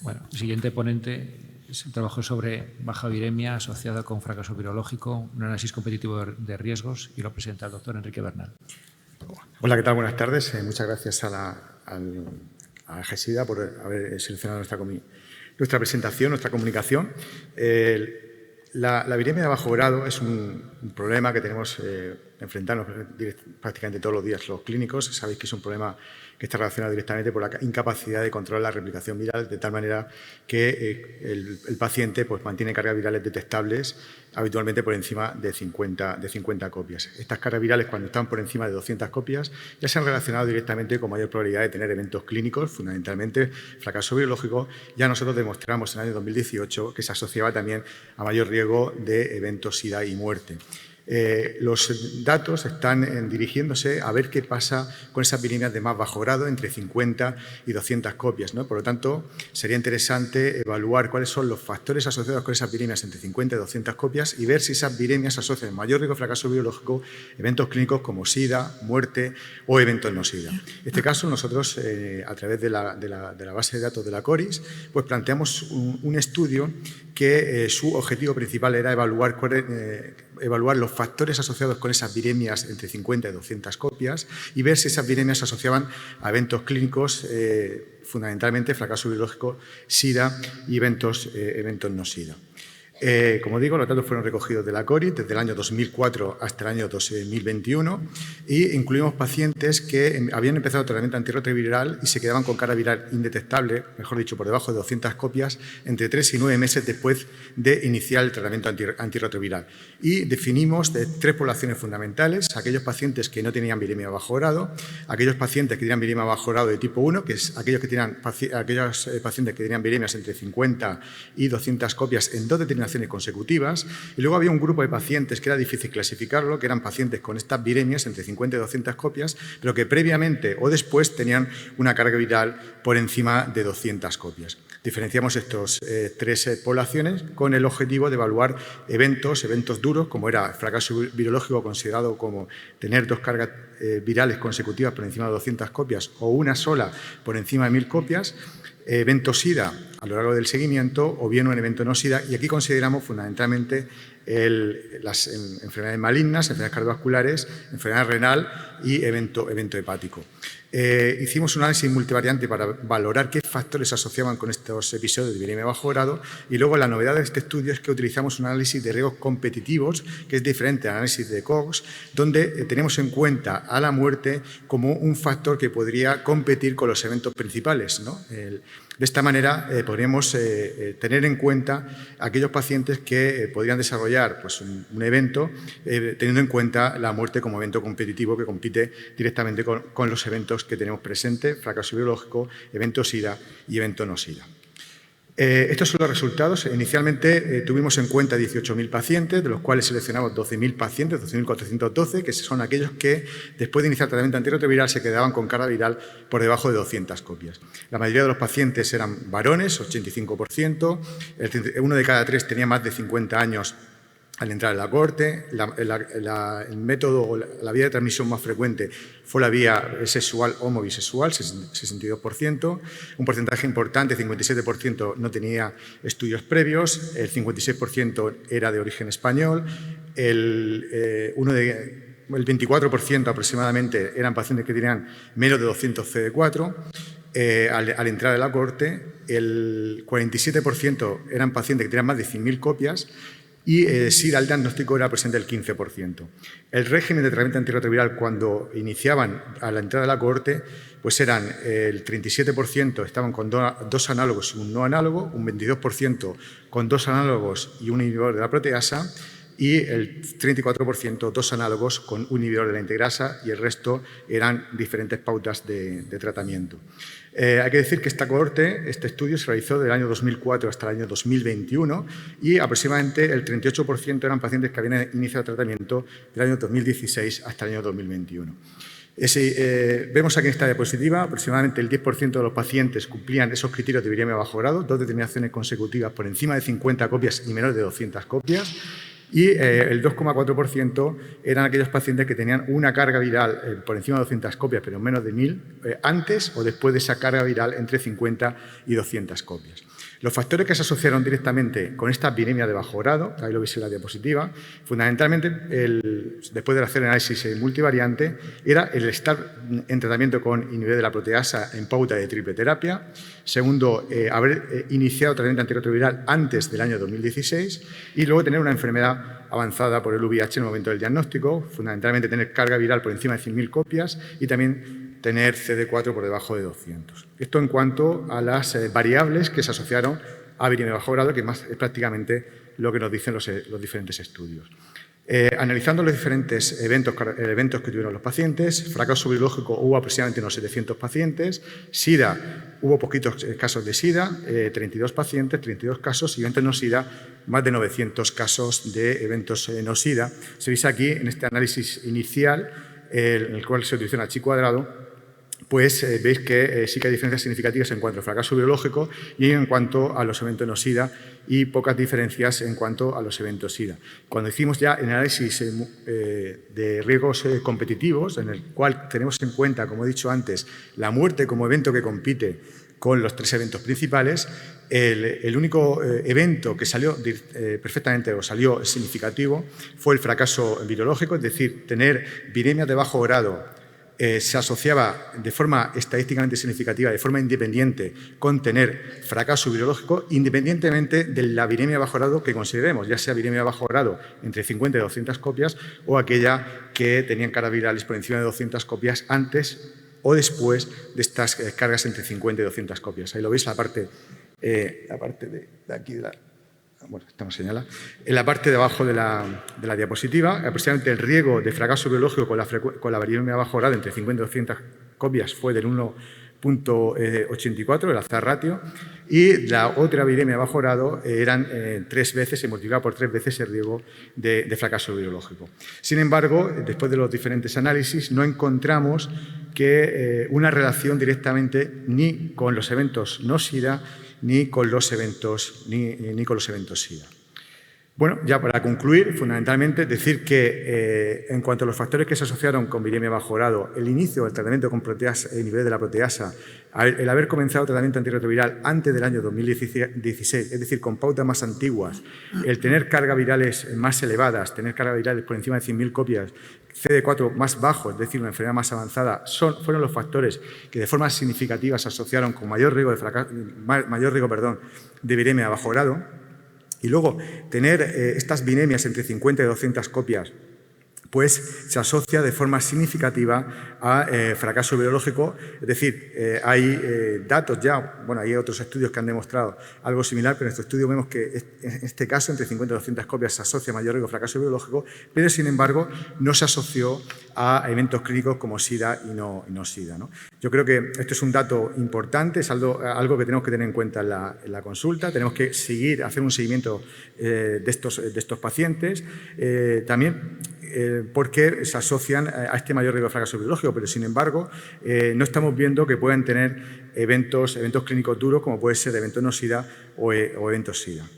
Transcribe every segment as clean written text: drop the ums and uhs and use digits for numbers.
Bueno, el siguiente ponente es el trabajo sobre baja viremia asociada con fracaso virológico, un análisis competitivo de riesgos, y lo presenta el doctor Enrique Bernal. Hola, ¿qué tal? Buenas tardes. Muchas gracias a GESIDA por haber seleccionado nuestra presentación, nuestra comunicación. La viremia de bajo grado es un problema que tenemos enfrentarnos prácticamente todos los días los clínicos. Sabéis que es un problema que está relacionado directamente por la incapacidad de controlar la replicación viral, de tal manera que el paciente pues, mantiene cargas virales detectables habitualmente por encima de 50 copias. Estas cargas virales, cuando están por encima de 200 copias, ya se han relacionado directamente con mayor probabilidad de tener eventos clínicos, fundamentalmente fracaso virológico. Ya nosotros demostramos en el año 2018 que se asociaba también a mayor riesgo de eventos SIDA y muerte. Los datos están dirigiéndose a ver qué pasa con esas viremias de más bajo grado, entre 50 y 200 copias, ¿no? Por lo tanto, sería interesante evaluar cuáles son los factores asociados con esas viremias entre 50 y 200 copias y ver si esas viremias asocian a mayor riesgo de fracaso biológico, eventos clínicos como SIDA, muerte o eventos no SIDA. En este caso, nosotros, a través de la base de datos de la CORIS, pues planteamos un estudio que su objetivo principal era evaluar los factores asociados con esas viremias entre 50 y 200 copias y ver si esas viremias se asociaban a eventos clínicos, fundamentalmente fracaso biológico, SIDA y eventos no SIDA. Como digo, los datos fueron recogidos de la CORIS desde el año 2004 hasta el año 2021 y incluimos pacientes que habían empezado tratamiento antirretroviral y se quedaban con carga viral indetectable, mejor dicho, por debajo de 200 copias, entre 3 y 9 meses después de iniciar el tratamiento antirretroviral. Y definimos tres poblaciones fundamentales: aquellos pacientes que no tenían viremia de bajo grado, aquellos pacientes que tenían viremia de bajo grado de tipo 1, que es aquellos pacientes que tenían viremias entre 50 y 200 copias en 2 determinaciones consecutivas, y luego había un grupo de pacientes que era difícil clasificarlo, que eran pacientes con estas viremias entre 50 y 200 copias, pero que previamente o después tenían una carga viral por encima de 200 copias. Diferenciamos estos tres poblaciones con el objetivo de evaluar eventos duros, como era fracaso virológico, considerado como tener 2 cargas virales consecutivas por encima de 200 copias o una sola por encima de 1000 copias, evento SIDA a lo largo del seguimiento o bien un evento no SIDA, y aquí consideramos fundamentalmente las enfermedades malignas, enfermedades cardiovasculares, enfermedad renal y evento hepático. Hicimos un análisis multivariante para valorar qué factores se asociaban con estos episodios de viremia de bajo grado, y luego la novedad de este estudio es que utilizamos un análisis de riesgos competitivos, que es diferente al análisis de Cox, donde tenemos en cuenta a la muerte como un factor que podría competir con los eventos principales, ¿no? De esta manera podríamos tener en cuenta aquellos pacientes que podrían desarrollar pues, un evento teniendo en cuenta la muerte como evento competitivo que compite directamente con los eventos que tenemos presentes: fracaso biológico, evento SIDA y evento no SIDA. Estos son los resultados. Inicialmente tuvimos en cuenta 18.000 pacientes, de los cuales seleccionamos 12.000 pacientes, 12.412, que son aquellos que después de iniciar tratamiento antirretroviral se quedaban con carga viral por debajo de 200 copias. La mayoría de los pacientes eran varones, 85%, uno de cada 3 tenía más de 50 años al entrar en la cohorte. El método o la vía de transmisión más frecuente fue la vía sexual o bisexual, 62%. Un porcentaje importante, 57%, no tenía estudios previos, el 56% era de origen español, el 24% aproximadamente eran pacientes que tenían menos de 200 CD4. Al entrar en la cohorte, el 47% eran pacientes que tenían más de 100.000 copias, y SIDA, el diagnóstico, era presente el 15%. El régimen de tratamiento antirretroviral, cuando iniciaban a la entrada de la cohorte, pues eran el 37% estaban con 2 análogos y un no análogo, un 22% con 2 análogos y un inhibidor de la proteasa, y el 34% 2 análogos con un inhibidor de la integrasa, y el resto eran diferentes pautas de tratamiento. Hay que decir que este estudio se realizó del año 2004 hasta el año 2021 y aproximadamente el 38% eran pacientes que habían iniciado tratamiento del año 2016 hasta el año 2021. Vemos aquí en esta diapositiva, aproximadamente el 10% de los pacientes cumplían esos criterios de viremia de bajo grado, 2 determinaciones consecutivas por encima de 50 copias y menor de 200 copias. y el 2,4% eran aquellos pacientes que tenían una carga viral por encima de 200 copias, pero menos de 1000, antes o después de esa carga viral entre 50 y 200 copias. Los factores que se asociaron directamente con esta viremia de bajo grado, ahí lo veis en la diapositiva, fundamentalmente, después de hacer análisis multivariante, era el estar en tratamiento con inhibidor de la proteasa en pauta de triple terapia. Segundo, haber iniciado tratamiento antirretroviral antes del año 2016 y luego tener una enfermedad avanzada por el VIH en el momento del diagnóstico, fundamentalmente tener carga viral por encima de 100.000 copias y también tener CD4 por debajo de 200. Esto en cuanto a las variables que se asociaron a viremia de bajo grado, que más es prácticamente lo que nos dicen los diferentes estudios. Analizando los diferentes eventos que tuvieron los pacientes, fracaso virológico hubo aproximadamente unos 700 pacientes, SIDA, hubo poquitos casos de SIDA, 32 pacientes, 32 casos, y eventos no SIDA, más de 900 casos de eventos no SIDA. Se dice aquí, en este análisis inicial, en el cual se utilizó una chi-cuadrado, pues veis que sí que hay diferencias significativas en cuanto al fracaso biológico y en cuanto a los eventos no SIDA y pocas diferencias en cuanto a los eventos SIDA. Cuando hicimos ya el análisis de riesgos competitivos, en el cual tenemos en cuenta, como he dicho antes, la muerte como evento que compite con los 3 eventos principales, el único evento que salió perfectamente o salió significativo fue el fracaso virológico, es decir, tener viremia de bajo grado se asociaba de forma estadísticamente significativa, de forma independiente, con tener fracaso virológico, independientemente de la viremia de bajo grado que consideremos, ya sea viremia de bajo grado entre 50 y 200 copias o aquella que tenían cargas virales por encima de 200 copias antes o después de estas cargas entre 50 y 200 copias. Ahí lo veis, la parte de aquí de la... Bueno, esta nos señala. En la parte de abajo de la diapositiva, aproximadamente el riesgo de fracaso biológico con la viremia de bajo grado entre 50 y 200 copias fue del 1,84, el hazard ratio, y la otra viremia de bajo grado eran 3 veces, se multiplicaba por 3 veces el riesgo de fracaso biológico. Sin embargo, después de los diferentes análisis, no encontramos que una relación directamente ni con los eventos no SIDA ni con los eventos SIDA. Bueno, ya para concluir, fundamentalmente decir que en cuanto a los factores que se asociaron con viremia de bajo grado, el inicio del tratamiento con proteasa, inhibidor de la proteasa, el haber comenzado el tratamiento antirretroviral antes del año 2016, es decir, con pautas más antiguas, el tener cargas virales más elevadas, tener cargas virales por encima de 100.000 copias, CD4 más bajo, es decir, una enfermedad más avanzada, fueron los factores que de forma significativa se asociaron con mayor riesgo de viremia de bajo grado. Y luego, tener estas viremias entre 50 y 200 copias, pues se asocia de forma significativa a fracaso virológico. Es decir, hay datos ya, bueno, hay otros estudios que han demostrado algo similar, pero en este estudio vemos que en este caso, entre 50 y 200 copias, se asocia a mayor riesgo de fracaso virológico, pero sin embargo no se asoció a eventos clínicos como SIDA y no SIDA, ¿no? Yo creo que esto es un dato importante, es algo que tenemos que tener en cuenta en la consulta, tenemos que hacer un seguimiento de estos pacientes. También porque se asocian a este mayor riesgo de fracaso biológico, pero sin embargo no estamos viendo que puedan tener eventos clínicos duros como puede ser eventos no SIDA o eventos SIDA.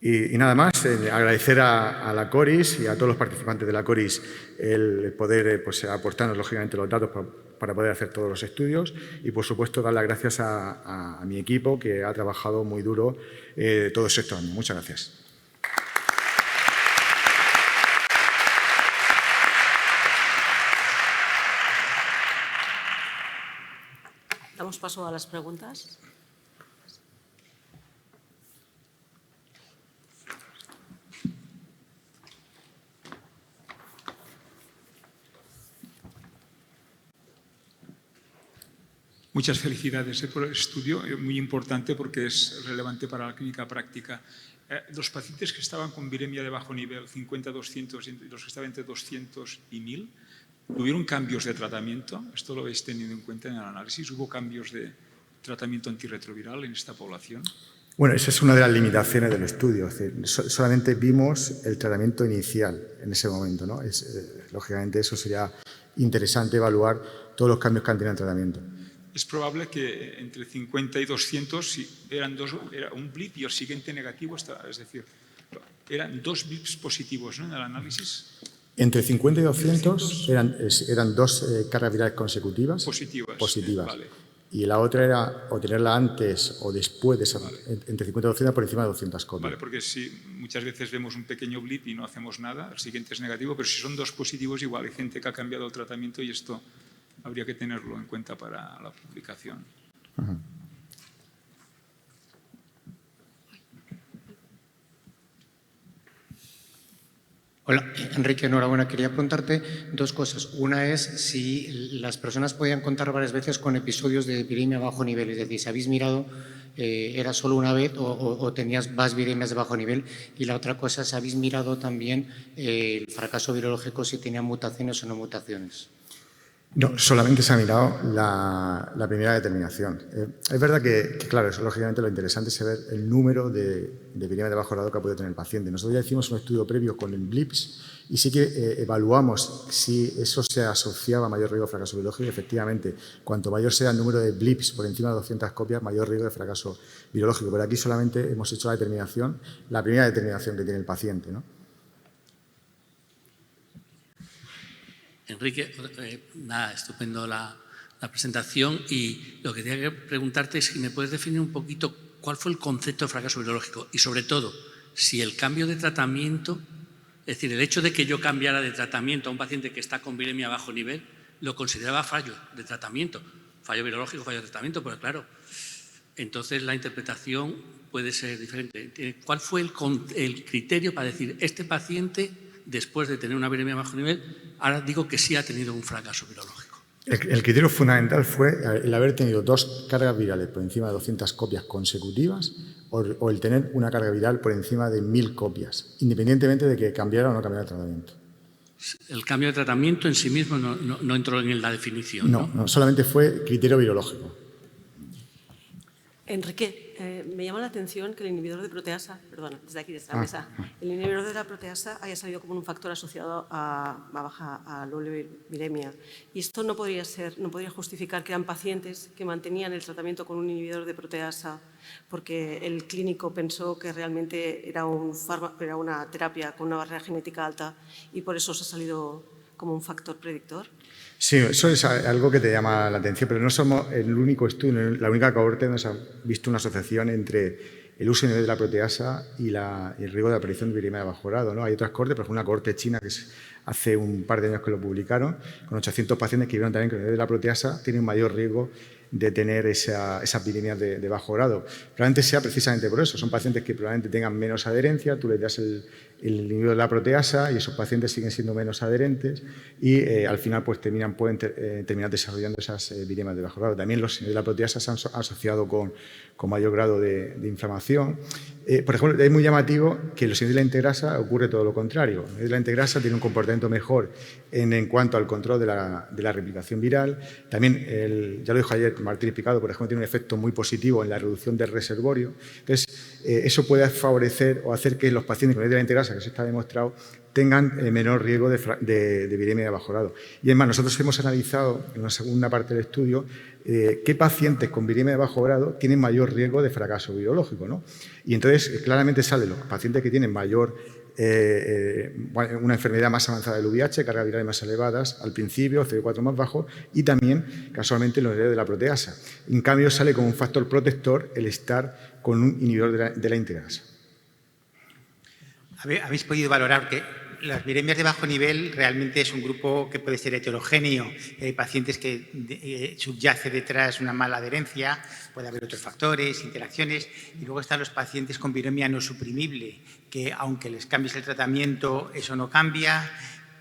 Y nada más, agradecer a la CORIS y a todos los participantes de la CORIS el poder aportarnos lógicamente los datos para poder hacer todos los estudios y por supuesto dar las gracias a mi equipo que ha trabajado muy duro todos estos años. Muchas gracias. Damos paso a las preguntas. Muchas felicidades por el estudio, muy importante porque es relevante para la clínica práctica. Los pacientes que estaban con viremia de bajo nivel, 50-200, y los que estaban entre 200 y 1000, ¿tuvieron cambios de tratamiento? ¿Esto lo habéis tenido en cuenta en el análisis? ¿Hubo cambios de tratamiento antirretroviral en esta población? Bueno, esa es una de las limitaciones del estudio. Es decir, solamente vimos el tratamiento inicial en ese momento, ¿no? Lógicamente, eso sería interesante evaluar todos los cambios que han tenido en el tratamiento. Es probable que entre 50 y 200 era un blip y el siguiente negativo, es decir, eran 2 VIPs positivos, ¿no?, en el análisis. Entre 50 y 200 eran 2 cargas virales consecutivas positivas. Vale. Y la otra era o tenerla antes o después de esa, entre 50 y 200 por encima de 200 copias. Vale, porque si muchas veces vemos un pequeño blip y no hacemos nada, el siguiente es negativo, pero si son 2 positivos, igual hay gente que ha cambiado el tratamiento y esto habría que tenerlo en cuenta para la publicación. Uh-huh. Hola, Enrique, enhorabuena. Quería preguntarte 2 cosas. Una es si las personas podían contar varias veces con episodios de viremia a bajo nivel, es decir, si habéis mirado, era solo una vez o tenías más viremias de bajo nivel. Y la otra cosa, si habéis mirado también el fracaso virológico, si tenía mutaciones o no mutaciones. No, solamente se ha mirado la primera determinación. Es verdad que, claro, eso, lógicamente lo interesante es saber el número de viremia de bajo grado que ha podido tener el paciente. Nosotros ya hicimos un estudio previo con el BLIPS y sí que evaluamos si eso se asociaba a mayor riesgo de fracaso biológico y efectivamente, cuanto mayor sea el número de BLIPS por encima de 200 copias, mayor riesgo de fracaso virológico. Pero aquí solamente hemos hecho la primera determinación que tiene el paciente, ¿no? Enrique, nada, estupendo la presentación y lo que tenía que preguntarte es si me puedes definir un poquito cuál fue el concepto de fracaso virológico y sobre todo si el cambio de tratamiento, es decir, el hecho de que yo cambiara de tratamiento a un paciente que está con viremia a bajo nivel, lo consideraba fallo de tratamiento, fallo virológico, fallo de tratamiento, pero claro, entonces la interpretación puede ser diferente. ¿Cuál fue el criterio para decir este paciente, después de tener una viremia a bajo nivel, ahora digo que sí ha tenido un fracaso virológico? El criterio fundamental fue el haber tenido 2 cargas virales por encima de 200 copias consecutivas o el tener una carga viral por encima de 1000 copias, independientemente de que cambiara o no cambiara el tratamiento. El cambio de tratamiento en sí mismo no entró en la definición. No, solamente fue criterio virológico. Enrique, me llama la atención que el inhibidor de proteasa, perdona, desde aquí, desde la mesa, el inhibidor de la proteasa haya salido como un factor asociado a doble viremia. Y esto no podría justificar que eran pacientes que mantenían el tratamiento con un inhibidor de proteasa porque el clínico pensó que realmente era una terapia con una barrera genética alta y por eso se ha salido como un factor predictor. Sí, eso es algo que te llama la atención, pero no somos el único estudio, la única cohorte donde se ha visto una asociación entre el uso de la proteasa y el riesgo de aparición de viremia de bajo grado, ¿no? Hay otras cohortes, por ejemplo, una cohorte china que hace un par de años que lo publicaron, con 800 pacientes que vieron también que el de la proteasa tiene un mayor riesgo de tener esas viremias de bajo grado. Probablemente sea precisamente por eso. Son pacientes que probablemente tengan menos adherencia, tú les das el inhibidor de la proteasa y esos pacientes siguen siendo menos adherentes y al final pues pueden terminar desarrollando esas viremias de bajo grado. También los inhibidores de la proteasa se han asociado con mayor grado de inflamación. Por ejemplo, es muy llamativo que los inhibidores de la integrasa ocurre todo lo contrario. El inhibidor de la integrasa tiene un comportamiento mejor en cuanto al control de la replicación viral. También, ya lo dijo ayer Martín Picado, por ejemplo, tiene un efecto muy positivo en la reducción del reservorio. Entonces, eso puede favorecer o hacer que los pacientes con inhibidor de la integrasa, que se está demostrado, tengan menor riesgo de viremia de bajo grado. Y además, nosotros hemos analizado en una segunda parte del estudio qué pacientes con viremia de bajo grado tienen mayor riesgo de fracaso virológico, ¿no? Y entonces, claramente salen los pacientes que tienen una enfermedad más avanzada del VIH, cargas virales más elevadas al principio, CD4 más bajo y también, casualmente, los inhibidores de la proteasa. En cambio, sale como un factor protector el estar con un inhibidor de la integrasa. ¿Habéis podido valorar que las viremias de bajo nivel realmente es un grupo que puede ser heterogéneo? Hay pacientes que subyace detrás una mala adherencia, puede haber otros factores, interacciones, y luego están los pacientes con viremia no suprimible, que aunque les cambies el tratamiento, eso no cambia,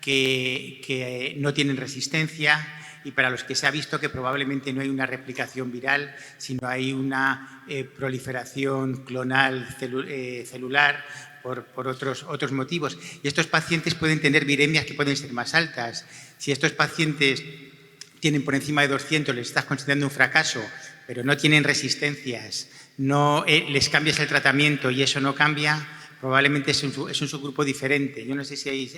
que no tienen resistencia y para los que se ha visto que probablemente no hay una replicación viral, sino hay una proliferación clonal celular, por otros motivos. Y estos pacientes pueden tener viremias que pueden ser más altas. Si estos pacientes tienen por encima de 200, les estás considerando un fracaso, pero no tienen resistencias, no les cambias el tratamiento y eso no cambia, probablemente es un subgrupo diferente. Yo no sé si habéis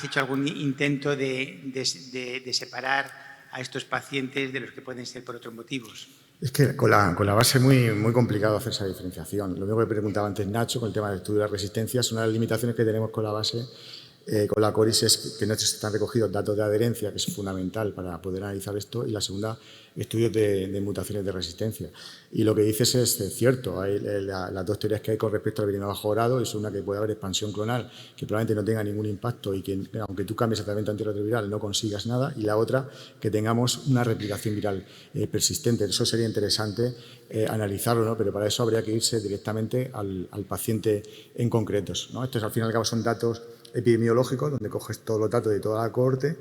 hecho algún intento de separar a estos pacientes de los que pueden ser por otros motivos. Es que con la base es muy complicado hacer esa diferenciación. Lo mismo que preguntaba antes Nacho con el tema del estudio de las resistencias, una de las limitaciones que tenemos con la base, con la CORIS, es que no están recogidos datos de adherencia, que es fundamental para poder analizar esto, y la segunda, estudios de mutaciones de resistencia. Y lo que dices es cierto, hay las dos teorías que hay con respecto al viremia bajo grado es una que puede haber expansión clonal, que probablemente no tenga ningún impacto y que aunque tú cambies el tratamiento antirretroviral no consigas nada, y la otra, que tengamos una replicación viral persistente. Eso sería interesante analizarlo, ¿no? Pero para eso habría que irse directamente al paciente en concretos, ¿no? Estos al fin y al cabo son datos epidemiológicos donde coges todos los datos de toda la cohorte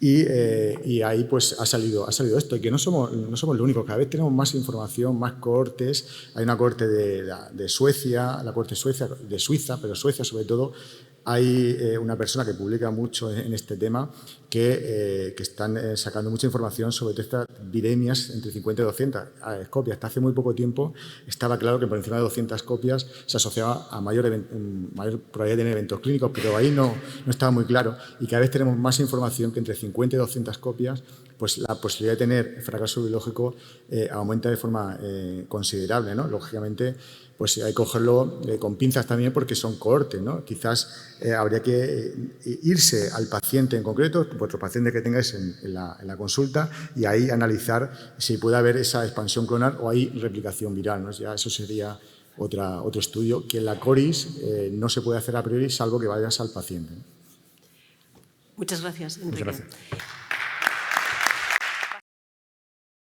y ahí pues ha salido esto, y que no somos los únicos, cada vez tenemos más información, más cohortes. Hay una cohorte de Suecia, la cohorte de Suiza, pero Suecia sobre todo. Hay una persona que publica mucho en este tema que están sacando mucha información sobre estas viremias entre 50 y 200 copias. Hasta hace muy poco tiempo estaba claro que por encima de 200 copias se asociaba a mayor probabilidad de tener eventos clínicos, pero ahí no estaba muy claro, y cada vez tenemos más información que entre 50 y 200 copias pues la posibilidad de tener fracaso biológico aumenta de forma considerable, ¿no? Lógicamente, pues hay que cogerlo con pinzas también porque son cohortes, ¿no? Quizás habría que irse al paciente en concreto, vuestro paciente que tengáis en la consulta, y ahí analizar si puede haber esa expansión clonal o hay replicación viral, ¿no? Ya eso sería otro estudio que en la CORIS no se puede hacer a priori salvo que vayas al paciente. Muchas gracias, Enrique. Muchas gracias.